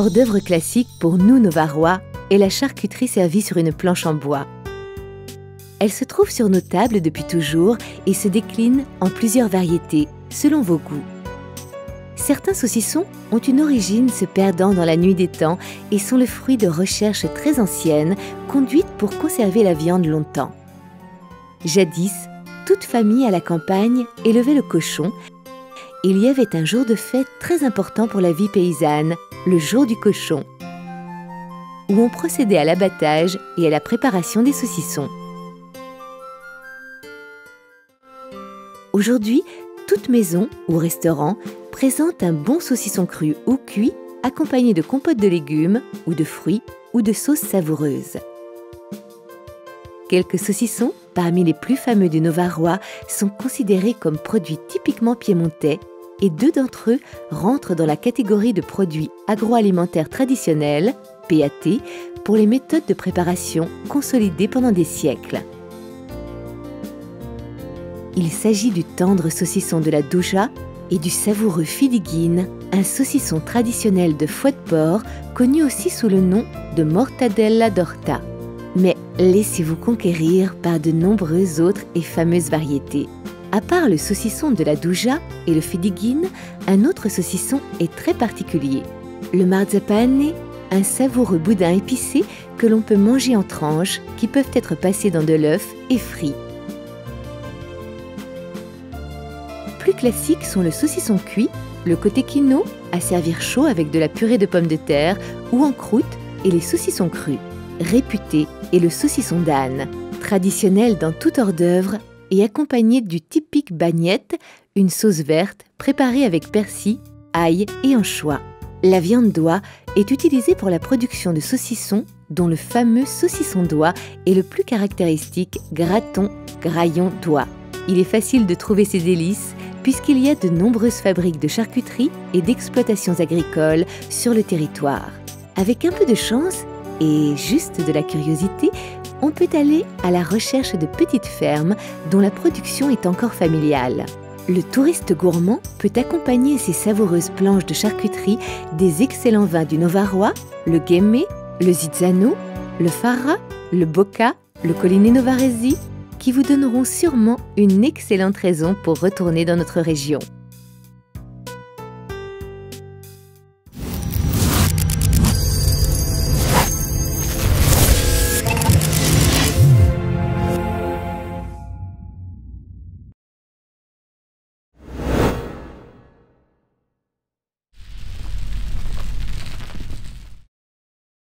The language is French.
hors-d'œuvre classique pour nous Novarois est la charcuterie servie sur une planche en bois. Elle se trouve sur nos tables depuis toujours et se décline en plusieurs variétés, selon vos goûts. Certains saucissons ont une origine se perdant dans la nuit des temps et sont le fruit de recherches très anciennes conduites pour conserver la viande longtemps. Jadis, toute famille à la campagne élevait le cochon. Il y avait un jour de fête très important pour la vie paysanne, le jour du cochon, où on procédait à l'abattage et à la préparation des saucissons. Aujourd'hui, toute maison ou restaurant présente un bon saucisson cru ou cuit accompagné de compote de légumes ou de fruits ou de sauces savoureuses. Quelques saucissons, parmi les plus fameux du Novarois, sont considérés comme produits typiquement piémontais et 2 d'entre eux rentrent dans la catégorie de produits agroalimentaires traditionnels, PAT, pour les méthodes de préparation consolidées pendant des siècles. Il s'agit du tendre saucisson de la Douja et du savoureux fidiguine, un saucisson traditionnel de foie de porc connu aussi sous le nom de mortadella d'orta. Mais laissez-vous conquérir par de nombreuses autres et fameuses variétés. À part le saucisson de la Douja et le fidiguine, un autre saucisson est très particulier. Le marzapane, un savoureux boudin épicé que l'on peut manger en tranches qui peuvent être passées dans de l'œuf et frits. Plus classiques sont le saucisson cuit, le cotechino, à servir chaud avec de la purée de pommes de terre ou en croûte, et les saucissons crus. Réputé est le saucisson d'âne, traditionnel dans tout hors-d'œuvre et accompagné du typique bagnette, une sauce verte préparée avec persil, ail et anchois. La viande d'oie est utilisée pour la production de saucissons, dont le fameux saucisson d'oie est le plus caractéristique graton graillon d'oie. Il est facile de trouver ces délices puisqu'il y a de nombreuses fabriques de charcuterie et d'exploitations agricoles sur le territoire. Avec un peu de chance et juste de la curiosité, on peut aller à la recherche de petites fermes dont la production est encore familiale. Le touriste gourmand peut accompagner ces savoureuses planches de charcuterie des excellents vins du Novarois, le Guémé, le Zizzano, le Farra, le Bocca, le Colline Novaresi, qui vous donneront sûrement une excellente raison pour retourner dans notre région.